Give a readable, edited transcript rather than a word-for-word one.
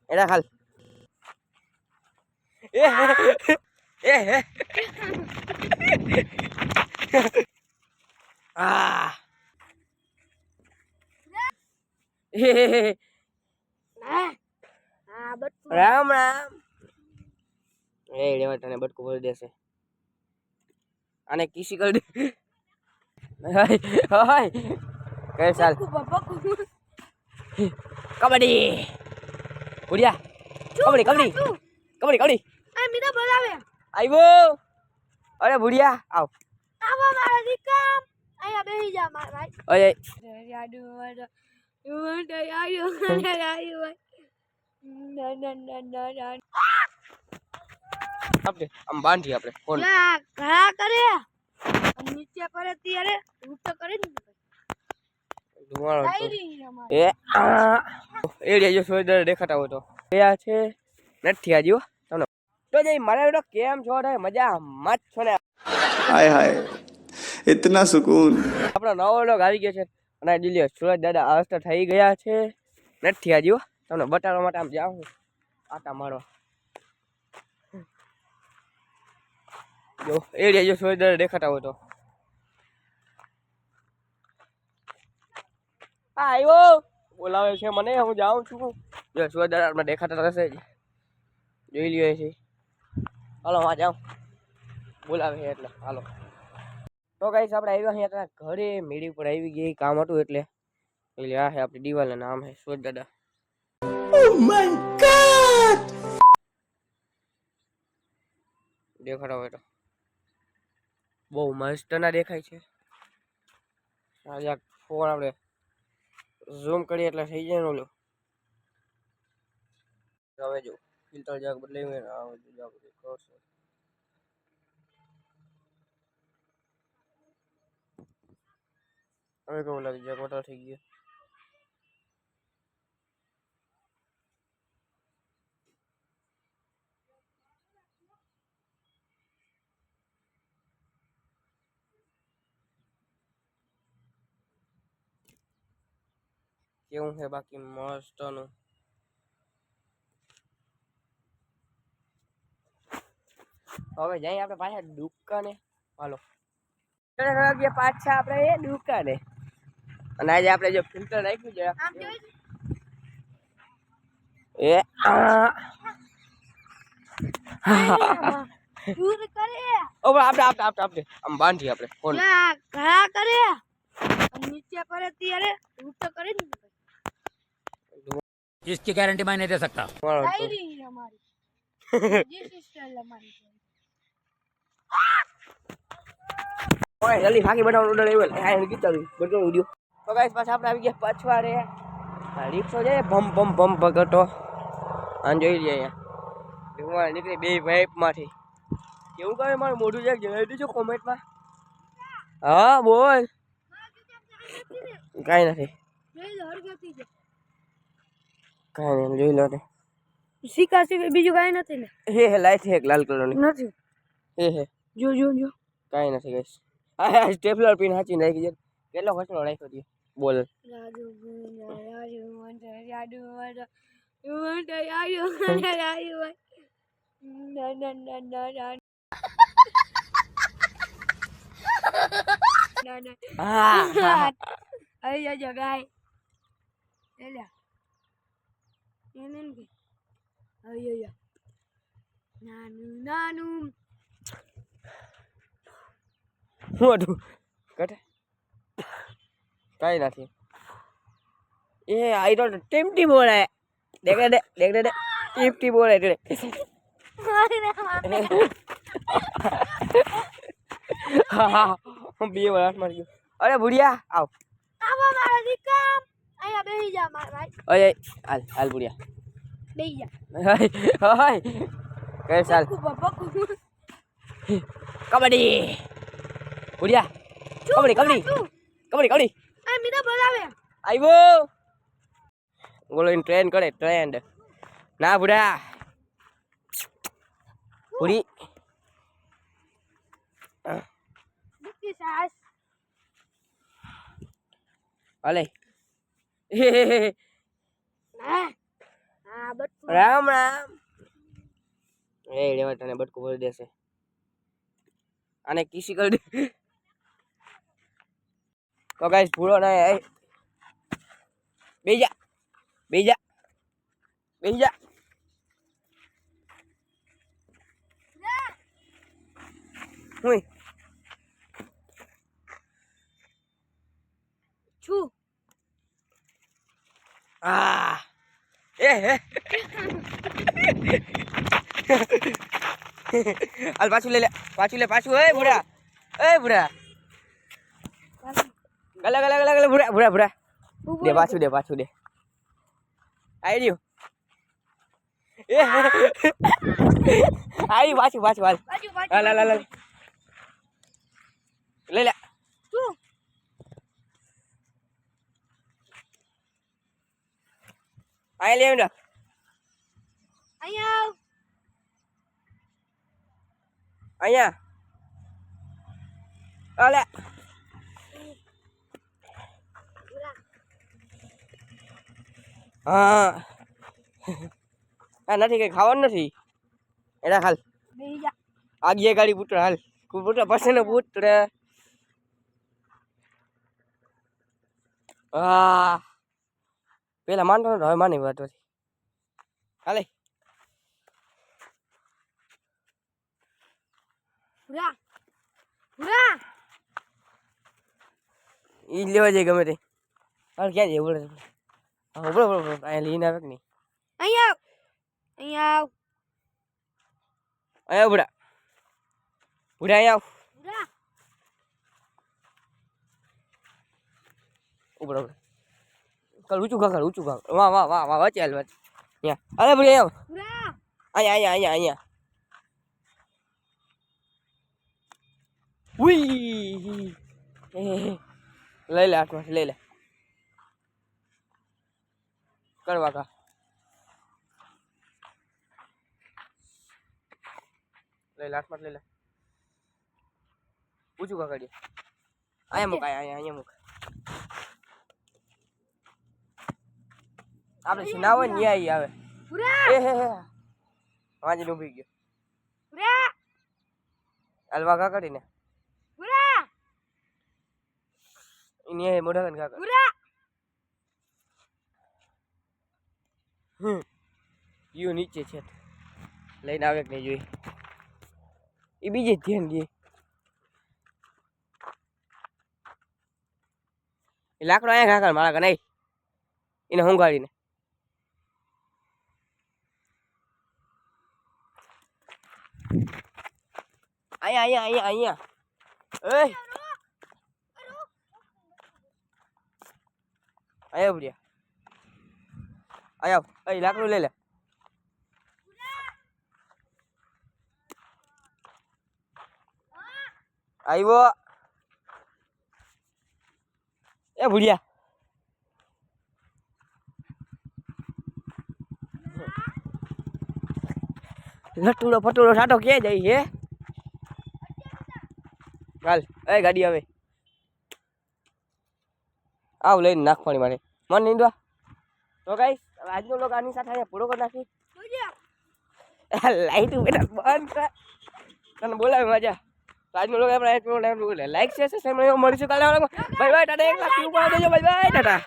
એડા ખાલ એ આ રામ રામ એ રેવા તને બટકું ભરી દેશે આને કિસી કરી દે હાય હાય કઈ ચાલ કબડ્ડી ભુડિયા કબડ્ડી કબડ્ડી કબડ્ડી કબડ્ડી આ મીરા બોલાવે આવ્યો અરે ભુડિયા આવ આવો મારા દીકરા અહીંયા બેહી જા માર ભાઈ ઓય યાડુ મારા યુવંત આયો આયો ના ના ના ના ના આપણે આમ બાંધી આપણે ફોન લા ઘા કરે નીચે કરે ત્યારે રૂટ કરે ને ધુવાળો ડાયરી અમાર એ એ જો સોઈદર દેખાતા હોય તો આ છે નથી આજો તમને તો જઈ મારા બેટો કેમ છો રે મજા મત છો ને हाय हाय इतना सुकून આપણો નવો લોગ આવી ગયો છે અને દિલ્હી સુરજ દાદા અવસ્થા થઈ ગયા છે નથી આજો તમને બતાવવા માટે આમ જાઉં આટા મારો જો એ જો સોઈદર દેખાતા હોય તો હા આવ્યો બોલાવે છે મને હું જાઉં છું જો સોઈદર આપણે દેખાતા રહેશે જ જોઈ લઈએ છે હાલો હા જાઉં બોલાવે છે એટલે હાલો તો ગાઈસ આપણે આવ્યા અહીંયા ઘરે મેળી ઉપર આવી ગઈ કામ હતું એટલે આ છે આપણી દિવાલ નામ છે સોજ દાદા ओह माय गॉड દેખાડો હોય તો બહુ મસ્ત ના દેખાય છે આજે ફોન આપણે ઝૂમ કરીએ એટલે થઈ જાય ને ઓલું હવે જો ફિલ્ટર જાગ બદલાવી ને આ બધું જાગ કરશે હવે કેવું લાગે જાગ મોટા થઈ ગયો કેવું છે બાકી મસ્તનું હવે જઈએ આપણે પાછા દુકાને હાલો પાછા આપણે એ દુકાને અને આજે આપણે જો ફિલ્ટર રાખ્યું છે આમ જોઈ એ દૂર કરે ઓ આપણે આમ બાંધી આપણે ફોન લા ઘા કરે નીચે કરે ત્યારે રૂટ કરે ને इसकी गारंटी मैं नहीं दे सकता ડાયરી અમારી જી સિસ્ટર અમારી ઓય જલ્દી ફાકી બનાવવાનું ઓર્ડર આવ્યો આ એને કીધું બધો વિડિયો તો ગાઈસ પાછા આપણે આવી ગયા પછવાડે રીક્ષો છે ભમ ભમ ભમ ભગતો આન જોઈ લઈએ અહીંયા હું નીકળી બે વાઇપ માંથી કેવું કહે મારું મોઢું જાય જણાવી દેજો કોમેન્ટમાં હા બોલ કાંઈ નથી જોઈ લો હરગતી છે કાંઈ નહીં જોઈ લો ને સિક્કા સિવાય બીજું કાંઈ નથી ને હે લાઈટ છે એક લાલ કલરની નથી હે જો જો જો કાંઈ નથી ગાઈસ આ સ્ટેપલર પિન હાચી નાખી છે કેટલો ખર્ચો રાખ્યો છે બોલ રાજુ રાજુ મંત રાજુ મંત રાજુ રાજુ ના ના ના ના ના ના ના હા અરે જો ગાય એલા એને કે અયો નાનું નાનું શું હતું કટે કાંઈ નથી એ આઈ ડોન્ટ ટીમટી બોલે દેખ દે ટીમટી બોલે રે હું બે વાર હાથ મારી ગયો અરે ભુડિયા આવ આવો મારા દીકરા અહીંયા બેહી જા માર ભાઈ ઓય હાલ હાલ ભુડિયા બેહી જા હાય હાય કઈ ચાલ બકુ કબડ્ડી ભુડિયા કબડ્ડી કબડ્ડી કબડ્ડી કબડ્ડી આ મીરા બોલાવે આવ્યો બોલો ટ્રેન કરે ટ્રેન્ડ ના ભુડા ભુડી દુખી સાસ હાલે ના આ બટકું રામ રામ એ રેવા તને બટકું ભરી દેશે આને કિસી કરી દે તો ગાઈસ ભૂલો ના બેજા બેજા બેજા હુંય છું આ એ હે હાલ પાછું લે પાછું એ બુડા ગલા બુડા દે પાછું દે આઈ રહ્યું એ આઈ પાછું હાલ બાજુ હાલ લે છું આઈ લે અહીંયા અહીંયા અલે હા નથી કઈ ખાવાનું નથી એના હાલ બેહી જા આગે ગાડી પુત્ર હાલ પુત્ર પાસે પુત્ર હા પેલા માનતો નતો હવે માની વાત હતી હાલે પૂરા પૂરા ઈ લેવા જાય ગમે તે હાલ ક્યાં જાય બોલે હા બોલો અહીંયા લઈને આવે કે નહીં અહીંયા આવ અહીંયા બુડા અહીંયા આવ પૂરા ઉપર કલ ઊંચું કાકર વાહ વચ્ચે હાલ વચ્ચે અહીંયા અરે બુડા આવ પૂરા અહીંયા ઉઈ લઈ લે હાથમાં લઈ લે કરવા કા લઈ લે હાથમાં લઈ લે ઊંચું કા કાઢીએ અહીંયા મૂક અહીંયા મૂક આપણે ના હોય ને ન્યાય આવે પૂરા એ હે વાંચી ડૂબી ગયો પૂરા હલવા કા કાઢીને પૂરા ન્યાય મોઢા કન કા પૂરા યુ નીચે છે લઈને આવે કે નહીં જોઈ એ બીજે જ ધ્યાન દે એ લાકડો અહીંયા કાકર મારા કે નહીં એને હંગાડીને અહીંયા એ આયા બુડિયા આયા એ લાકડું લઈ લે આવ્યો એ ભૂડિયા લટુડો ફટુડો સાટો ક્યાં જાય હે હાલ એ ગાડી આવે આવ લઈને નાખ પાણી મારે મન નીંદવા તો ગાઈસ આજનો લોક આની સાથે અહીંયા પૂરો કરી નાખી લાઈટ બેટા બંધ કર તને બોલાવે મજા તો આજનો લોક આપણે લાઈક છે મળીશું કાલે bye bye Tata 1 lakh view કરી દેજો બાય બાય ટાટા